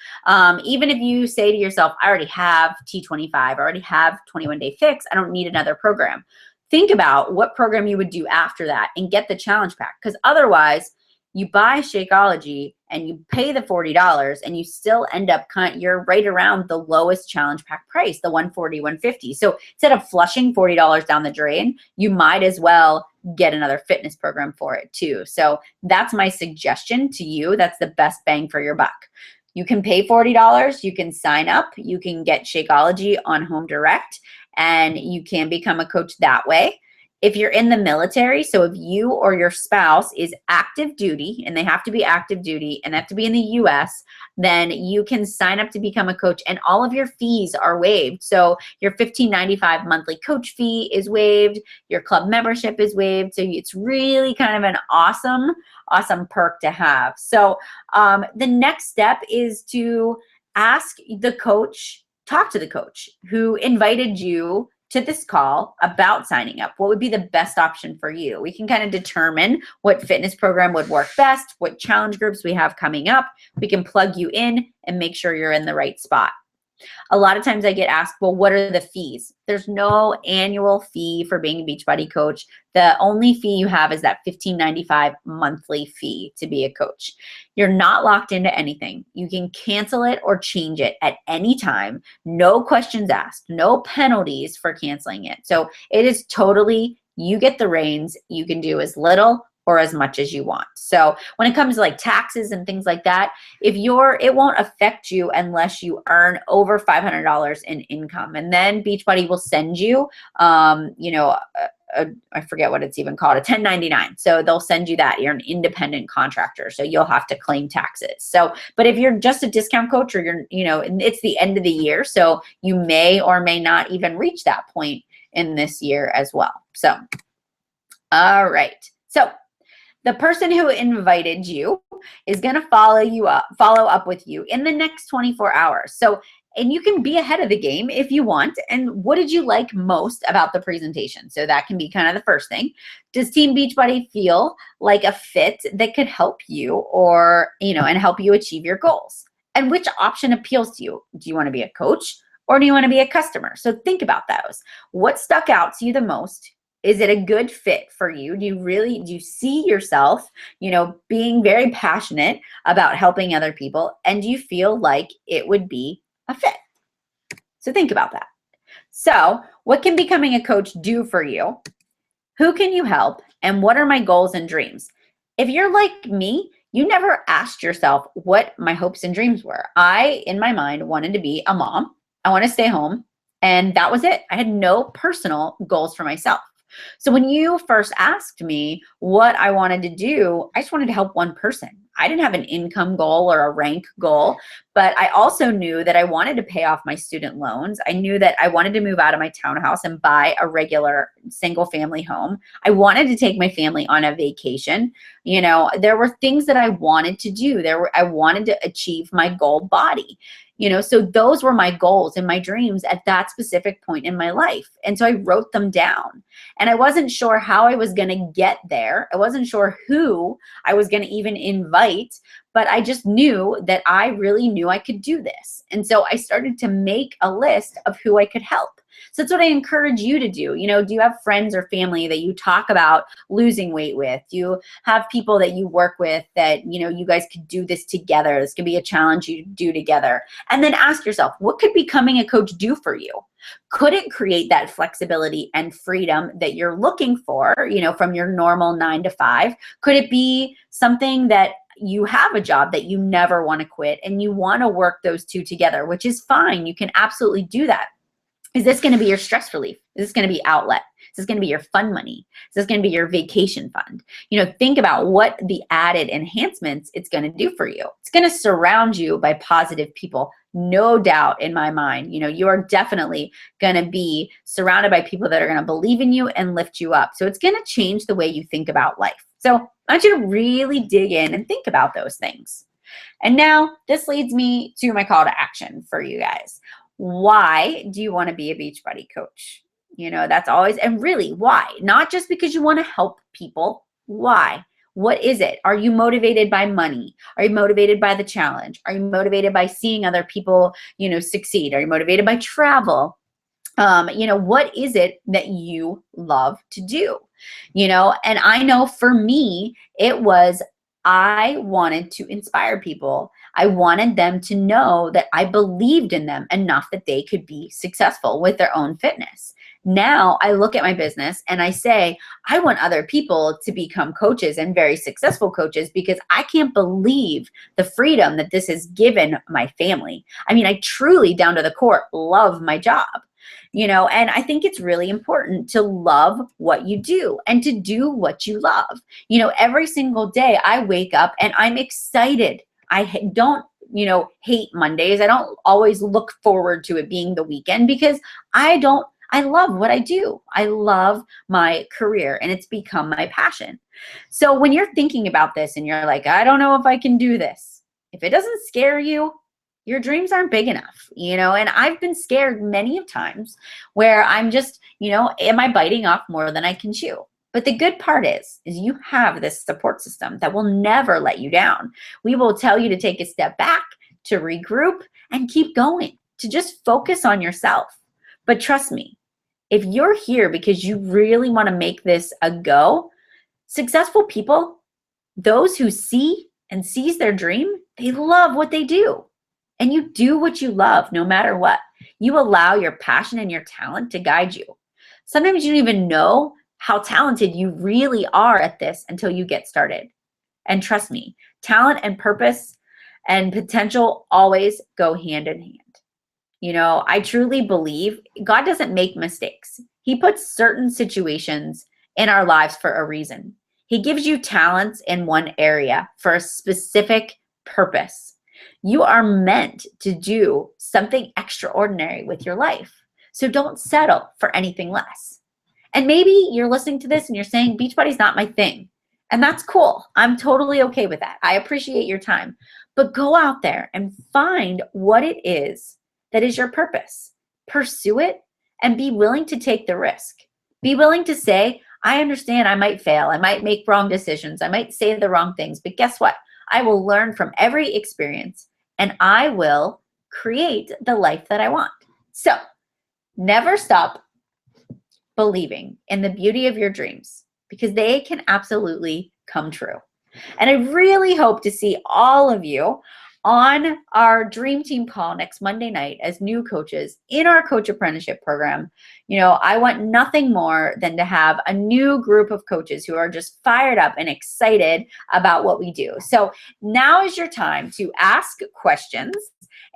Even if you say to yourself, I already have T25, I already have 21-Day Fix, I don't need another program. Think about what program you would do after that and get the challenge pack, because otherwise, you buy Shakeology and you pay the $40 and you still end up you're right around the lowest challenge pack price, the $140, $150. So instead of flushing $40 down the drain, you might as well get another fitness program for it too. So that's my suggestion to you. That's the best bang for your buck. You can pay $40, you can sign up, you can get Shakeology on Home Direct, and you can become a coach that way. If you're in the military, so if you or your spouse is active duty, and they have to be active duty and have to be in the US, then you can sign up to become a coach and all of your fees are waived. So your $15.95 monthly coach fee is waived, your club membership is waived. So it's really kind of an awesome perk to have. So the next step is to ask the coach, talk to the coach who invited you to this call about signing up. What would be the best option for you? We can kind of determine what fitness program would work best, what challenge groups we have coming up. We can plug you in and make sure you're in the right spot. A lot of times I get asked, well, what are the fees? There's no annual fee for being a Beachbody coach. The only fee you have is that $15.95 monthly fee to be a coach. You're not locked into anything. You can cancel it or change it at any time. No questions asked, no penalties for canceling it. So it is totally, you get the reins. You can do as little or as much as you want. So when it comes to like taxes and things like that, it won't affect you unless you earn over $500 in income. And then Beachbody will send you, I forget what it's even called, a 1099. So they'll send you that. You're an independent contractor, so you'll have to claim taxes. So, but if you're just a discount coach, or it's the end of the year, so you may or may not even reach that point in this year as well. So, all right. So the person who invited you is going to follow up with you in the next 24 hours. So, and you can be ahead of the game if you want. And what did you like most about the presentation? So that can be kind of the first thing. Does Team Beachbody feel like a fit that could help you and help you achieve your goals? And which option appeals to you? Do you want to be a coach or do you want to be a customer? So think about those. What stuck out to you the most? Is it a good fit for you? Do you see yourself, being very passionate about helping other people? And do you feel like it would be a fit? So think about that. So what can becoming a coach do for you? Who can you help? And what are my goals and dreams? If you're like me, you never asked yourself what my hopes and dreams were. I, in my mind, wanted to be a mom. I want to stay home. And that was it. I had no personal goals for myself. So when you first asked me what I wanted to do, I just wanted to help one person. I didn't have an income goal or a rank goal, but I also knew that I wanted to pay off my student loans. I knew that I wanted to move out of my townhouse and buy a regular single family home. I wanted to take my family on a vacation. There were things that I wanted to do. I wanted to achieve my goal body. So those were my goals and my dreams at that specific point in my life. And so I wrote them down, and I wasn't sure how I was going to get there. I wasn't sure who I was going to even invite, but I just knew that I really knew I could do this. And so I started to make a list of who I could help. So that's what I encourage you to do. Do you have friends or family that you talk about losing weight with? Do you have people that you work with that, you guys could do this together? This could be a challenge you do together. And then ask yourself, what could becoming a coach do for you? Could it create that flexibility and freedom that you're looking for, from your normal 9 to 5? Could it be something that you have a job that you never want to quit and you want to work those two together, which is fine. You can absolutely do that. Is this going to be your stress relief? Is this going to be outlet? Is this going to be your fun money? Is this going to be your vacation fund? Think about what the added enhancements it's going to do for you. It's going to surround you by positive people. No doubt in my mind, you are definitely going to be surrounded by people that are going to believe in you and lift you up. So it's going to change the way you think about life. So I want you to really dig in and think about those things. And now this leads me to my call to action for you guys. Why do you want to be a Beachbody coach? That's always, and really, why? Not just because you want to help people. Why? What is it? Are you motivated by money? Are you motivated by the challenge? Are you motivated by seeing other people, succeed? Are you motivated by travel? What is it that you love to do? And I know for me, it was, I wanted to inspire people. I wanted them to know that I believed in them enough that they could be successful with their own fitness. Now I look at my business and I say, I want other people to become coaches and very successful coaches because I can't believe the freedom that this has given my family. I mean, I truly, down to the core, love my job. And I think it's really important to love what you do and to do what you love. Every single day I wake up and I'm excited. I don't, hate Mondays. I don't always look forward to it being the weekend because I love what I do. I love my career and it's become my passion. So when you're thinking about this and you're like, I don't know if I can do this, if it doesn't scare you, your dreams aren't big enough, and I've been scared many of times where I'm just, am I biting off more than I can chew? But the good part is you have this support system that will never let you down. We will tell you to take a step back, to regroup, and keep going, to just focus on yourself. But trust me, if you're here because you really want to make this a go, successful people, those who see and seize their dream, they love what they do. And you do what you love no matter what. You allow your passion and your talent to guide you. Sometimes you don't even know how talented you really are at this until you get started. And trust me, talent and purpose and potential always go hand in hand. I truly believe God doesn't make mistakes. He puts certain situations in our lives for a reason. He gives you talents in one area for a specific purpose. You are meant to do something extraordinary with your life. So don't settle for anything less. And maybe you're listening to this and you're saying, Beachbody's not my thing. And that's cool. I'm totally okay with that. I appreciate your time. But go out there and find what it is that is your purpose. Pursue it and be willing to take the risk. Be willing to say, I understand I might fail. I might make wrong decisions. I might say the wrong things. But guess what? I will learn from every experience and I will create the life that I want. So never stop believing in the beauty of your dreams because they can absolutely come true. And I really hope to see all of you on our Dream Team call next Monday night as new coaches in our coach apprenticeship program. I want nothing more than to have a new group of coaches who are just fired up and excited about what we do. So now is your time to ask questions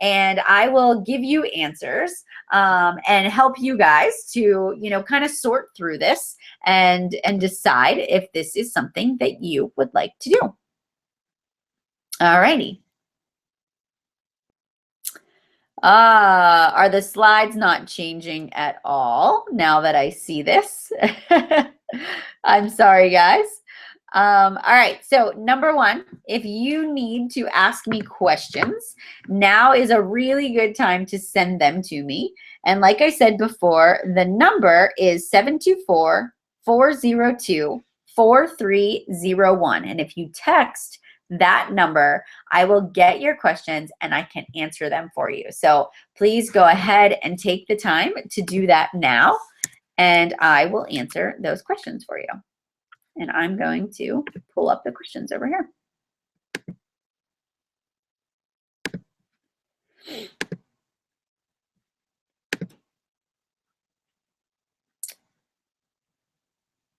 and I will give you answers and help you guys to, kind of sort through this and decide if this is something that you would like to do. All righty. Are the slides not changing at all now that I see this? I'm sorry, guys. All right, so number one, if you need to ask me questions, now is a really good time to send them to me. And like I said before, the number is 724-402-4301. And if you text that number, I will get your questions and I can answer them for you. So please go ahead and take the time to do that now, and I will answer those questions for you. And I'm going to pull up the questions over here.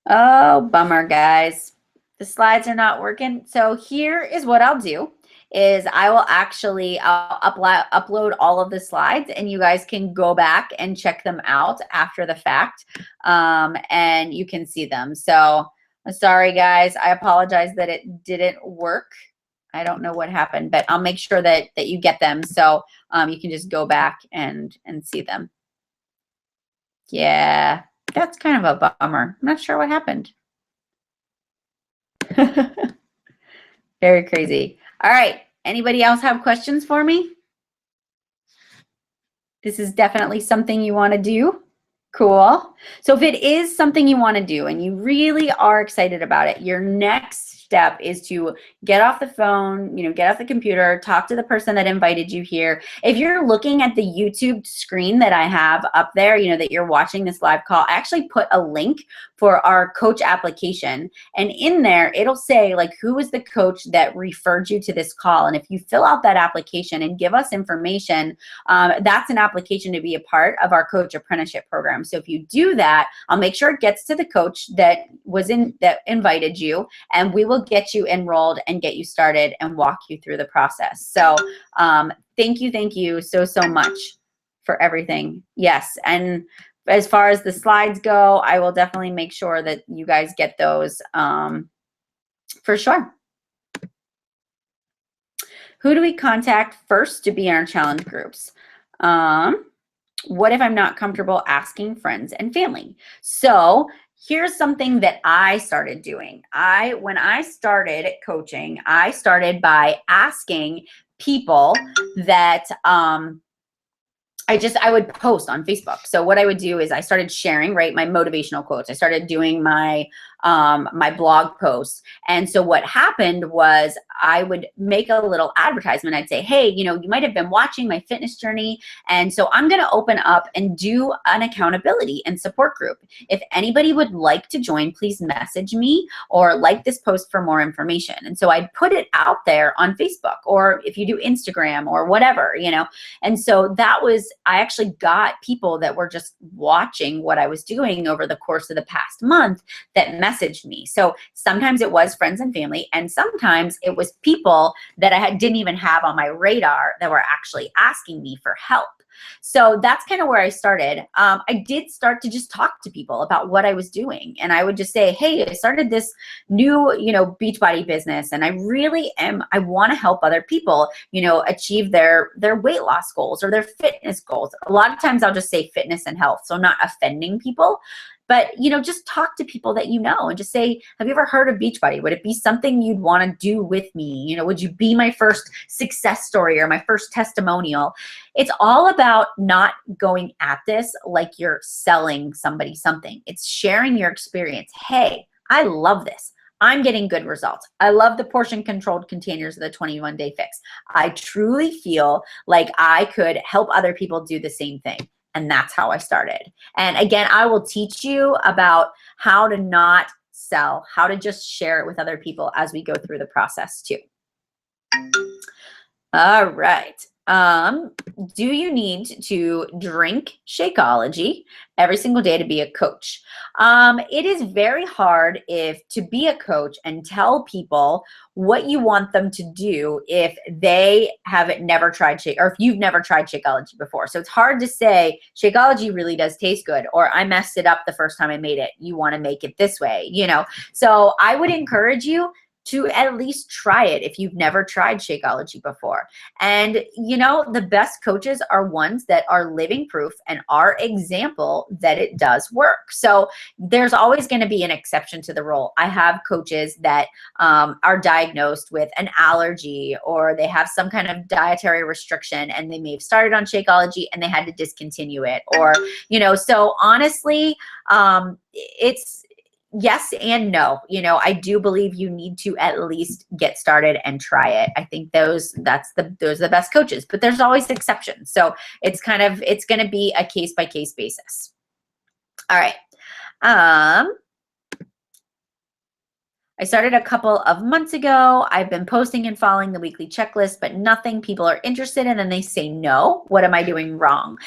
Oh, bummer, guys. The slides are not working. So here is what I'll do is I'll upload all of the slides and you guys can go back and check them out after the fact and you can see them. So sorry, guys. I apologize that it didn't work. I don't know what happened, but I'll make sure that you get them so you can just go back and see them. Yeah, that's kind of a bummer. I'm not sure what happened. Very crazy. All right. Anybody else have questions for me? This is definitely something you want to do. Cool. So if it is something you want to do and you really are excited about it, your next step is to get off the phone, get off the computer, talk to the person that invited you here. If you're looking at the YouTube screen that I have up there, that you're watching this live call, I actually put a link for our coach application. And in there, it'll say who is the coach that referred you to this call. And if you fill out that application and give us information, that's an application to be a part of our coach apprenticeship program. So if you do that, I'll make sure it gets to the coach that invited you, and we will get you enrolled and get you started and walk you through the process. So thank you so much for everything. Yes, and as far as the slides go, I will definitely make sure that you guys get those for sure. Who do we contact first to be in our challenge groups? What if I'm not comfortable asking friends and family? So here's something that I started doing. When I started coaching, I started by asking people that I would post on Facebook. So what I would do is I started sharing, right, my motivational quotes. I started doing my my blog posts. And so what happened was I would make a little advertisement. I'd say, hey, you know, you might have been watching my fitness journey. And so I'm going to open up and do an accountability and support group. If anybody would like to join, please message me or like this post for more information. And so I'd put it out there on Facebook, or if you do Instagram or whatever, you know. And so that was, I actually got people that were just watching what I was doing over the course of the past month that messaged me. So sometimes it was friends and family, and sometimes it was people that didn't even have on my radar that were actually asking me for help. So that's kind of where I started. I did start to just talk to people about what I was doing. And I would just say, hey, I started this new, you know, Beachbody business, and I want to help other people, you know, achieve their weight loss goals or their fitness goals. A lot of times I'll just say fitness and health, so I'm not offending people. But, you know, just talk to people that you know and just say, have you ever heard of Beachbody? Would it be something you'd want to do with me? You know, would you be my first success story or my first testimonial? It's all about not going at this like you're selling somebody something. It's sharing your experience. Hey, I love this. I'm getting good results. I love the portion controlled containers of the 21-day fix. I truly feel like I could help other people do the same thing. And that's how I started. And again, I will teach you about how to not sell, how to just share it with other people as we go through the process too. All right. Do you need to drink Shakeology every single day to be a coach? It is very hard to be a coach and tell people what you want them to do if they have never tried or if you've never tried Shakeology before. So it's hard to say Shakeology really does taste good, or I messed it up the first time I made it. You want to make it this way, you know? So I would encourage you to at least try it if you've never tried Shakeology before. And you know, the best coaches are ones that are living proof and are example that it does work. So there's always going to be an exception to the rule. I have coaches that are diagnosed with an allergy, or they have some kind of dietary restriction, and they may have started on Shakeology and they had to discontinue it, or, you know, so honestly, it's yes and no. You know, I do believe you need to at least get started and try it. I think those are the best coaches, but there's always exceptions. So it's going to be a case by case basis. All right. I started a couple of months ago. I've been posting and following the weekly checklist, but nothing people are interested in, and they say no. What am I doing wrong?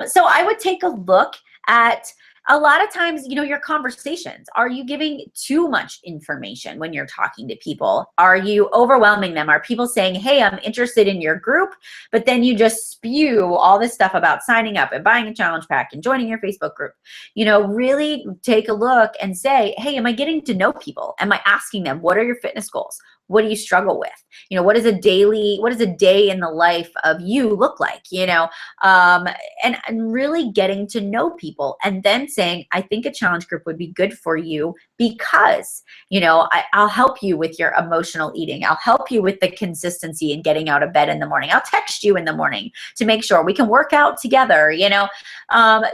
So I would take a look at, a lot of times, you know, your conversations. Are you giving too much information when you're talking to people? Are you overwhelming them? Are people saying, hey, I'm interested in your group, but then you just spew all this stuff about signing up and buying a challenge pack and joining your Facebook group? You know, really take a look and say, hey, am I getting to know people? Am I asking them, what are your fitness goals? What do you struggle with? You know, what does a day in the life of you look like? You know, and really getting to know people, and then saying, I think a challenge group would be good for you because, you know, I'll help you with your emotional eating. I'll help you with the consistency in getting out of bed in the morning. I'll text you in the morning to make sure we can work out together, you know.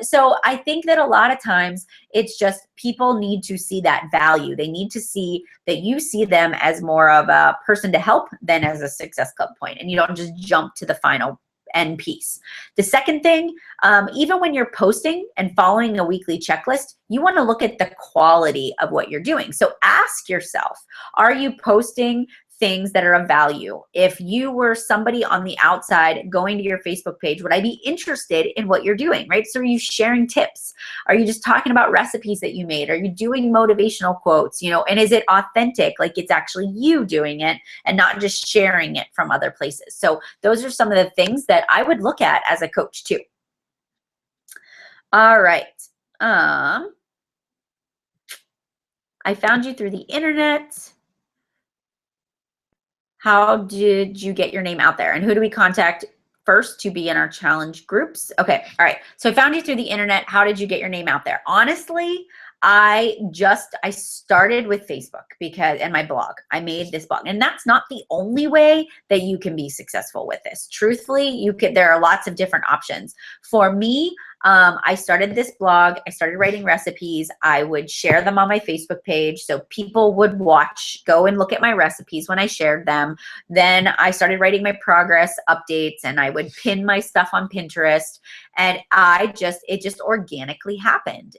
So I think that a lot of times it's just people need to see that value. They need to see that you see them as more of a person to help than as a Success Club point, and you don't just jump to the final end piece. The second thing, even when you're posting and following a weekly checklist, you want to look at the quality of what you're doing. So ask yourself, are you posting things that are of value? If you were somebody on the outside going to your Facebook page, would I be interested in what you're doing, right? So are you sharing tips? Are you just talking about recipes that you made? Are you doing motivational quotes, you know, and is it authentic? Like it's actually you doing it and not just sharing it from other places. So those are some of the things that I would look at as a coach too. All right. I found you through the internet. How did you get your name out there? And who do we contact first to be in our challenge groups? Okay, all right. So I found you through the internet. How did you get your name out there? Honestly, I started with Facebook and my blog. I made this blog, and that's not the only way that you can be successful with this. Truthfully, there are lots of different options. For me, I started this blog. I started writing recipes. I would share them on my Facebook page, so people would go and look at my recipes when I shared them. Then I started writing my progress updates, and I would pin my stuff on Pinterest. And it just organically happened.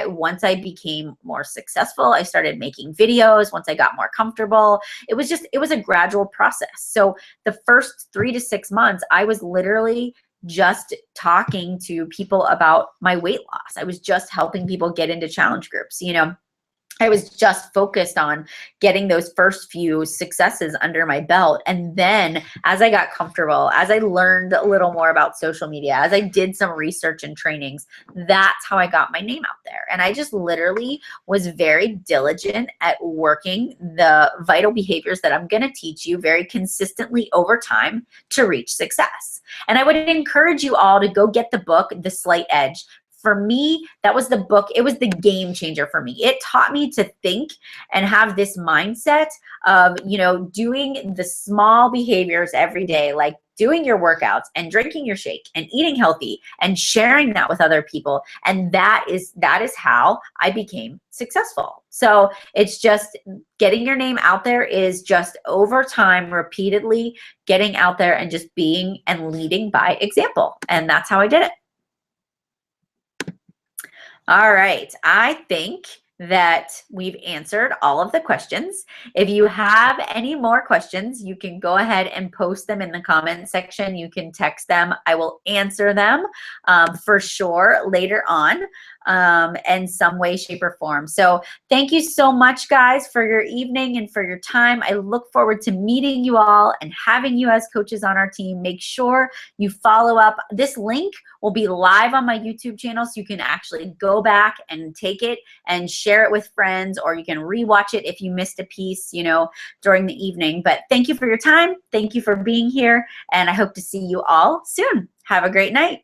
Once I became more successful, I started making videos. Once I got more comfortable, it was a gradual process. So the first 3 to 6 months, I was literally just talking to people about my weight loss. I was just helping people get into challenge groups. I was just focused on getting those first few successes under my belt. And then as I got comfortable, as I learned a little more about social media, as I did some research and trainings, that's how I got my name out there. And I just literally was very diligent at working the vital behaviors that I'm going to teach you very consistently over time to reach success. And I would encourage you all to go get the book, The Slight Edge. For me, that was the book. It was the game changer for me. It taught me to think and have this mindset of, doing the small behaviors every day, like doing your workouts and drinking your shake and eating healthy and sharing that with other people. And that is how I became successful. So it's just getting your name out there is just over time, repeatedly getting out there and just being and leading by example. And that's how I did it. All right, I think that we've answered all of the questions. If you have any more questions, you can go ahead and post them in the comment section. You can text them. I will answer them for sure later on in some way, shape, or form. So thank you so much, guys, for your evening and for your time. I look forward to meeting you all and having you as coaches on our team. Make sure you follow up. This link will be live on my YouTube channel, so you can actually go back and take it and share it with friends, or you can rewatch it if you missed a piece, during the evening. But thank you for your time. Thank you for being here, and I hope to see you all soon. Have a great night.